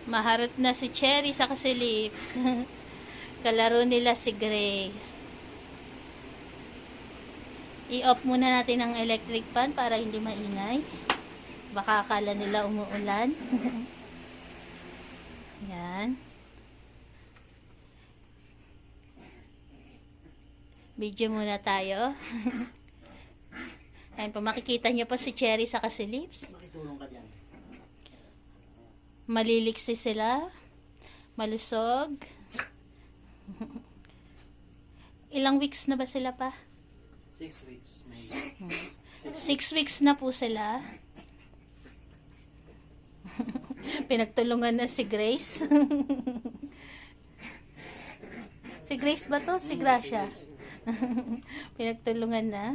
Maharot na si Cherry sa si Lips. Kalaro nila si Grace. I-off muna natin ang electric fan para hindi maingay. Baka akala nila umuulan. Yan. Video muna tayo. Ayan po, makikita nyo po si Cherry sa si Lips. Makitulong ka dyan. Maliliksi sila. Malusog. Ilang weeks na ba sila pa? 6 weeks. 6 weeks na po sila. Pinagtulungan na si Grace. Si Grace ba to? Si Gracia. Pinagtulungan na.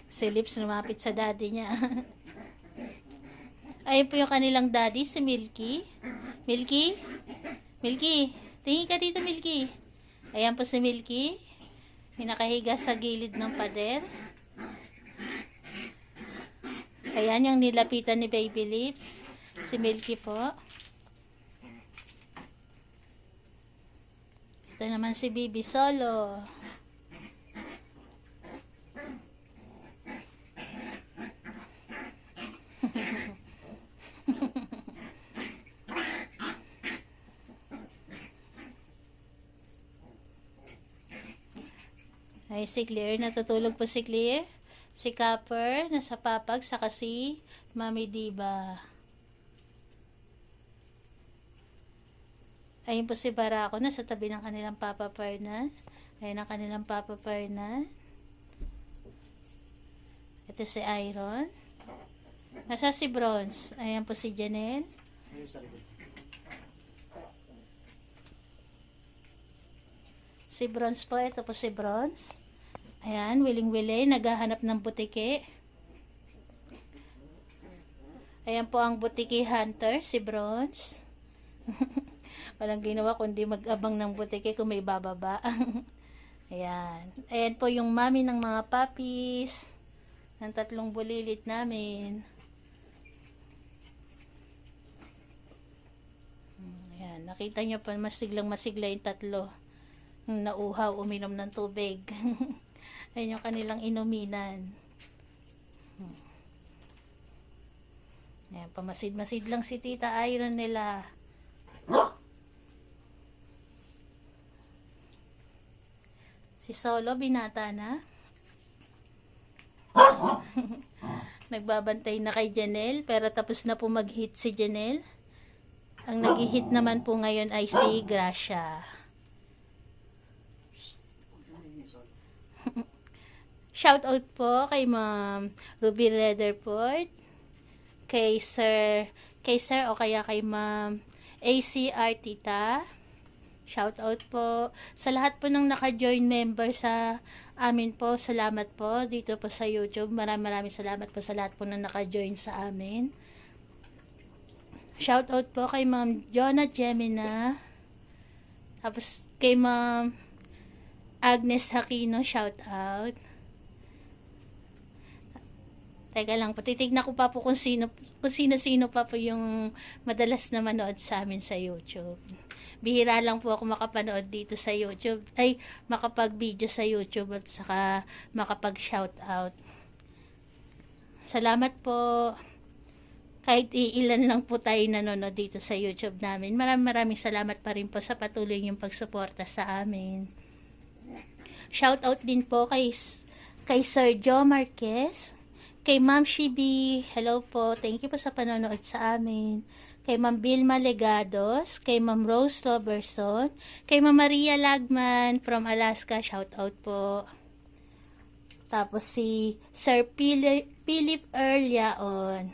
Si Lips lumapit sa daddy niya. Ayun po yung kanilang daddy, si Milky. Milky? Milky? Tingin ka dito, Milky. Ayan po si Milky. Pinakahiga sa gilid ng pader. Ayan yung nilapitan ni Baby Lips. Si Milky po. Ito naman si Baby Solo. Ay, si Claire. Natutulog po si Claire. Si Copper. Nasa papag. Saka si Mami Diva. Ayun po si Barako. Nasa tabi ng kanilang Papa Fernan. Ayun ang kanilang Papa Fernan. Ito si Iron. Nasa si Bronze. Ayan po si Janelle. Ayun sa likod. Si Bronze po. Ito po si Bronze. Ayan, wiling-wili, naghahanap ng butiki. Ayan po ang butiki hunter, si Bronze. Walang ginawa kundi mag-abang ng butiki kung may bababa. Ayan. Ayan po yung mami ng mga puppies. Ng 3 bulilit namin. Ayan, nakita nyo pa masiglang masigla yung 3. Nauhaw, uminom ng tubig. Ayan yung kanilang inuminan. Ayan, pamasid-masid lang si Tita Iron nila. Si Solo, binata na. Nagbabantay na kay Janelle, pero tapos na po mag-hit si Janelle. Ang nag-hit naman po ngayon ay si Gracia. Shout out po kay Ma'am Ruby Leatherford, kay Sir o kaya kay Ma'am ACR Tita. Shout out po sa lahat po ng naka-join member sa amin po. Salamat po dito po sa YouTube. Maraming salamat po sa lahat po ng naka-join sa amin. Shout out po kay Ma'am Jonah Gemina. Tapos kay Ma'am Agnes Aquino, shout out. Teka lang, patitignan ko pa po kung sino-sino pa po yung madalas na manood sa amin sa YouTube. Bihira lang po ako makapanood dito sa YouTube. Ay, makapag-video sa YouTube at saka makapag-shout out. Salamat po. Kahit iilan lang po tayo nanonood dito sa YouTube namin. Maraming salamat pa rin po sa patuloy yung pagsuporta sa amin. Shout out din po kay Sir Joe Marquez. Kay Ma'am Shibi, hello po. Thank you po sa panonood sa amin. Kay Ma'am Vilma Legados, kay Ma'am Rose Robertson, kay Ma'am Maria Lagman from Alaska, shout out po. Tapos si Sir Philip Erliaon.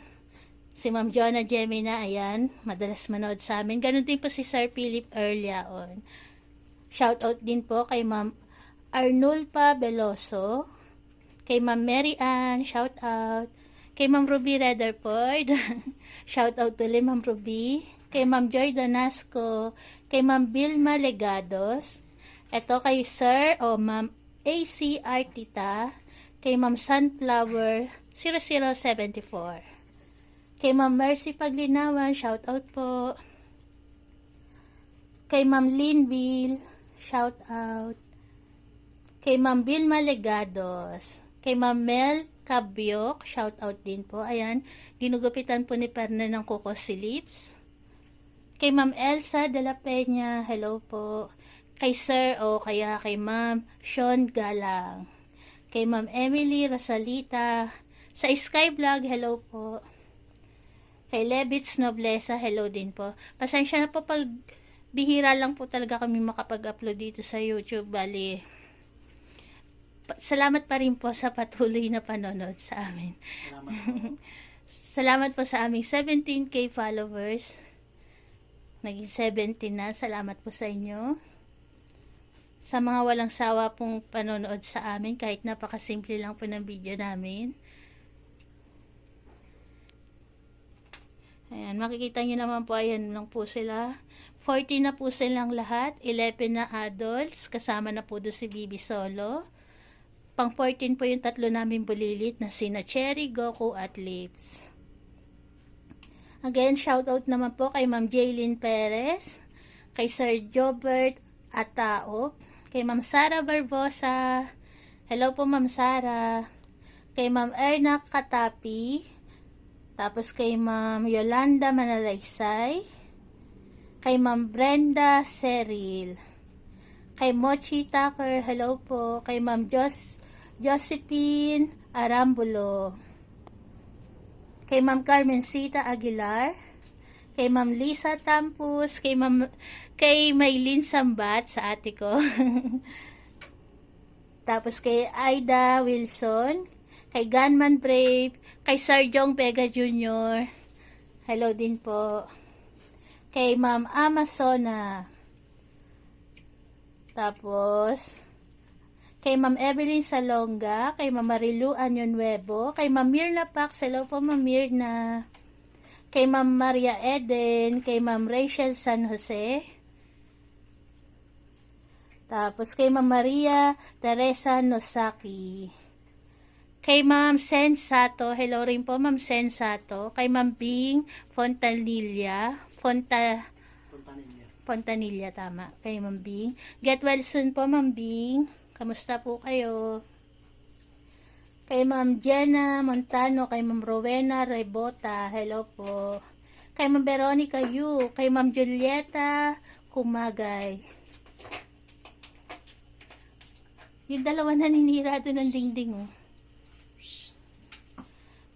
Si Ma'am Jonah Gemina, ayan, madalas manood sa amin. Ganon din po si Sir Philip Erliaon. Shout out din po kay Ma'am Arnulpa Veloso. Kay Ma'am Mary Ann, shout out. Kay Ma'am Ruby Rederford, shout out tuloy Ma'am Ruby. kay Ma'am Joy Donasco, kay Ma'am Vilma Legados, ito kay Sir o Ma'am AC Artita, kay Ma'am Sunflower 0074, kay Ma'am Mercy Paglinawan, shout out po, kay Ma'am Linville, shout out, kay Ma'am Vilma Legados, kay Ma'am Mel Cabyok, shout out din po. Ayan, ginugupitan po ni Perna ng kuko si Lips. Kay Ma'am Elsa de la Peña, hello po. Kay Sir o kaya kay Ma'am Sean Galang. Kay Ma'am Emily Rosalita. Sa Skyblog, hello po. Kay Levitz Noblesa, hello din po. Pasensya na po pag bihira lang po talaga kami makapag-upload dito sa YouTube. Bali, salamat pa rin po sa patuloy na panonood sa amin. Salamat po. Salamat po sa aming 17k followers. Naging 17 na. Salamat po sa inyo. Sa mga walang sawa pong panonood sa amin, kahit napakasimple lang po ng video namin. Ayan, makikita nyo naman po, ayan lang po sila. 40 na po silang lahat. 11 na adults. Kasama na po doon si Bibi Solo. Pang 14 po yung tatlo namin bulilit na sina Cherry, Goku at Lips. Again, shoutout naman po kay Ma'am Jaylin Perez, kay Sir Jobert Ataop, kay Ma'am Sara Barbosa, hello po Ma'am Sara, kay Ma'am Erna Katapi, tapos kay Ma'am Yolanda Manalaysay, kay Ma'am Brenda Seril, kay Mochi Tucker, hello po, kay Ma'am Josephine Arambulo, kay Ma'am Carmencita Aguilar, kay Ma'am Lisa Tampus, kay Maylin Sambat sa ate ko. Tapos kay Aida Wilson, kay Gunman Brave, kay Sir Jong Vega Jr. Hello din po. Kay Ma'am Amazona. Tapos kay Ma'am Evelyn Salonga, kay Ma'am Marilu Anyo Nuevo, kay Ma'am Mirna Pax, hello po Ma'am Mirna, kay Ma'am Maria Eden, kay Ma'am Rachel San Jose, tapos kay Ma'am Maria Teresa Nosaki, kay Ma'am Sensato, hello rin po Ma'am Sensato, kay Ma'am Bing Fontanilla, Fontanilla, tama, kay Ma'am Bing. Get well soon po Ma'am Bing. Kamusta po kayo? Kay Ma'am Jenna Montano, kay Ma'am Rowena Rebota, hello po. Kay Ma'am Veronica Yu, kay Ma'am Julieta Kumagay. Yung dalawa naninira doon ng dingding, oh.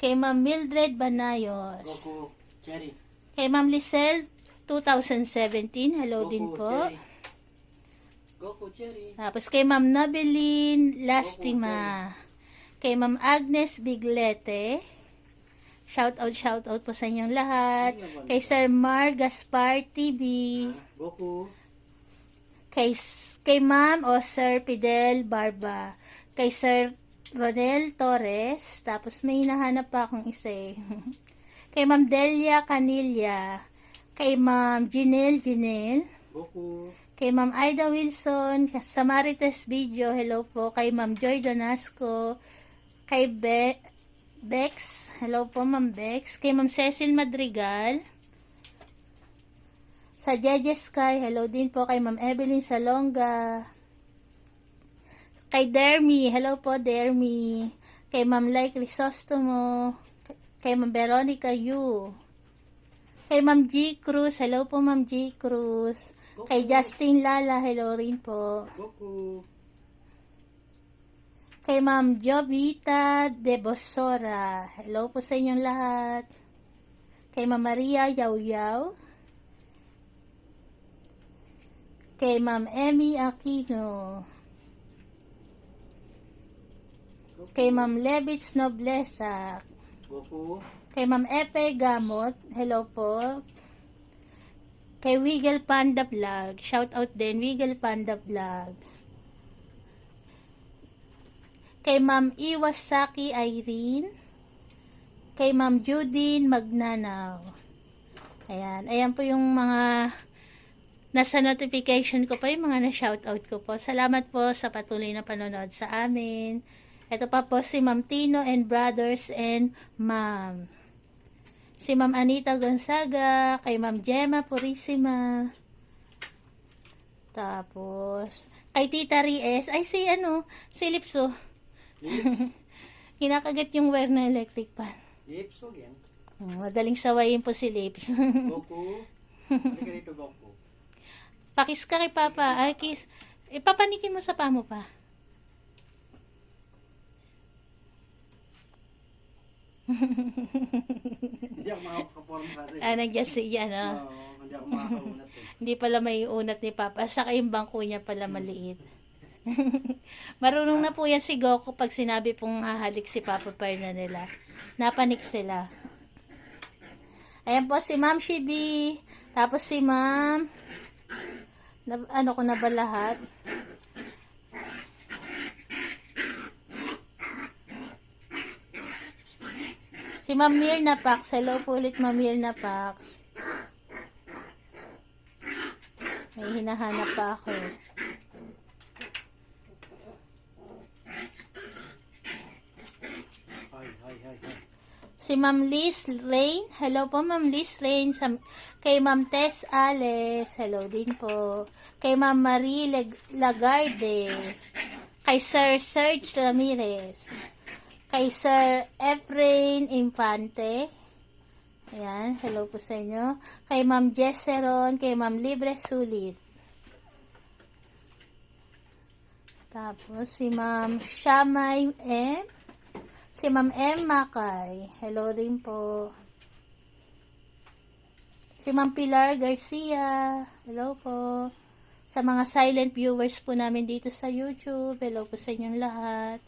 Kay Ma'am Mildred Banayos. Goku, Cherry. Kay Ma'am Lisel 2017, hello Goku, din po. Cherry. Goku, Cherry. Tapos kay Ma'am Nabelin Lastima. Kay Ma'am Agnes Biglete. Shout out po sa inyong lahat. Kay Sir Mar Gaspar TV. Goku. Kay Ma'am o Sir Fidel Barba. Kay Sir Ronel Torres. Tapos may hinahanap pa akong isa eh. Kay Ma'am Delia Canilla. Kay Ma'am Jinel. Goku. Kay Ma'am Aida Wilson, sa Marites Video, hello po. Kay Ma'am Joy Donasco, kay Bex, hello po Ma'am Bex. Kay Ma'am Cecil Madrigal, sa Jeje Sky, hello din po. Kay Ma'am Evelyn Salonga, kay Dermy, hello po Dermy. Kay Ma'am Lai Crisostomo, kay Ma'am Veronica Yu, kay Ma'am G. Cruz, hello po Ma'am G. Cruz. Kay Justin Lala, hello rin po. Goku. Kay Ma'am Jovita de Bosora, hello po sa inyong lahat. Kay Ma'am Maria Yaw. Kay Ma'am Emmy Aquino. Kay Ma'am Levitz Noblesa. Goku. Kay Ma'am Epe Gamot, hello po. Kay Wiggle Panda Vlog, shout out din Wiggle Panda Vlog. Kay Ma'am Iwasaki Irene. Kay Ma'am Judine Magnanaw. Ayan. Ayan po yung mga nasa notification ko pa, yung mga na-shoutout ko po. Salamat po sa patuloy na panonood sa amin. Ito pa po si Ma'am Tino and Brothers and Ma'am. Si Ma'am Anita Gonzaga, kay Ma'am Gemma Purisima. Tapos, kay Tita Ries, ay si Lipso. Lips. Kinakagat yung wire na electric pan. Lips, o yan. Madaling sawayin po si Lips. Goku. Halika rito, Goku. Pakis ka kay Papa. Ay, kiss. Ipapanikin mo sa pamo pa. Hindi ako makakaporm kasi. Nandiyan siya, no? Oo, hindi ako makakaunat eh. Hindi pala may unat ni Papa. Saka yung bangko niya pala maliit. Marunong na po yan si Goku pag sinabi pong hahalik si Papa Perna nila. Napanik sila. Ayan po si Ma'am Shibi. Tapos si Ma'am... ano ko na ba lahat? Si Ma'am Mirna Pax. Hello po ulit Ma'am Mirna Pax. May hinahanap pa ako. Hi. Si Ma'am Liz Rain. Hello po Ma'am Liz Rain. Kay Ma'am Tess Alice. Hello din po. Kay Ma'am Marie Lagarde. Kay Sir Serge Ramirez. Kay Sir Efrain Infante. Ayan. Hello po sa inyo. Kay Ma'am Jesseron. Kay Ma'am Libre Sulit. Tapos si Ma'am Shamay M. Si Ma'am M. Makay. Hello rin po. Si Ma'am Pilar Garcia. Hello po. Sa mga silent viewers po namin dito sa YouTube. Hello po sa inyong lahat.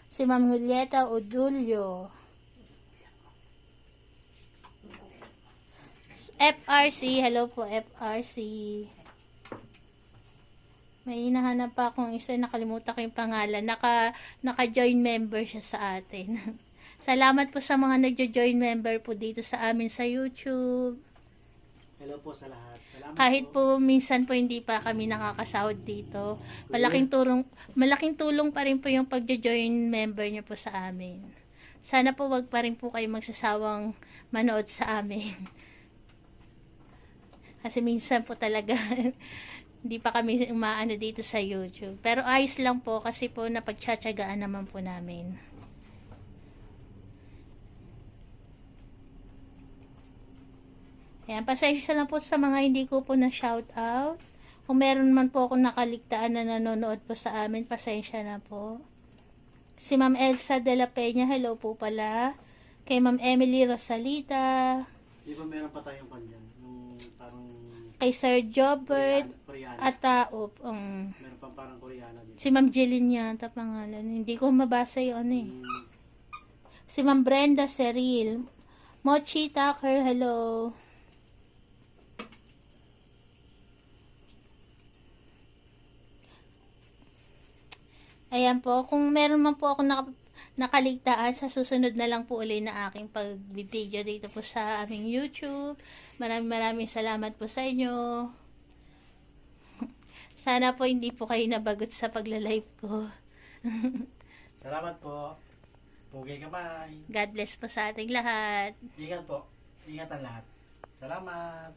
Si Ma'am Julieta Odulio. FRC. Hello po FRC. May hinahanap pa akong isa, nakalimutan ko yung pangalan. Naka-join member siya sa atin. Salamat po sa mga nagjo-join member po dito sa amin sa YouTube. Hello po sa lahat. Salamat Kahit po minsan po hindi pa kami nakakasahod dito. Malaking tulong pa rin po yung pagjo-join member niyo po sa amin. Sana po wag pa rin po kayo magsasawang manood sa amin. Kasi minsan po talaga hindi pa kami umaano dito sa YouTube. Pero ayos lang po kasi po napagtsatsagaan naman po namin. Ayan, pasensya na po sa mga hindi ko po na shout out. Kung meron man po akong nakaligtaan na nanonood po sa amin, pasensya na po. Si Ma'am Elsa de la Peña, hello po pala. Kay Ma'am Emily Rosalita. Di ba meron pa tayong kanyan? Yung parang Kay Sir Jobert. Koreana. At Meron pa parang Koreana din. si Ma'am Jeline yata pangalan. Hindi ko mabasa yun eh. Si Ma'am Brenda Seril. Mochi Tucker, hello. Ayan po, kung meron man po ako nakaligtaan, sa susunod na lang po uli na aking pag-video dito po sa aming YouTube. Maraming salamat po sa inyo. Sana po hindi po kayo nabagot sa pagla-live ko. Salamat po. Pugay ka bye. God bless po sa ating lahat. Ingat po. Ingatan lahat. Salamat.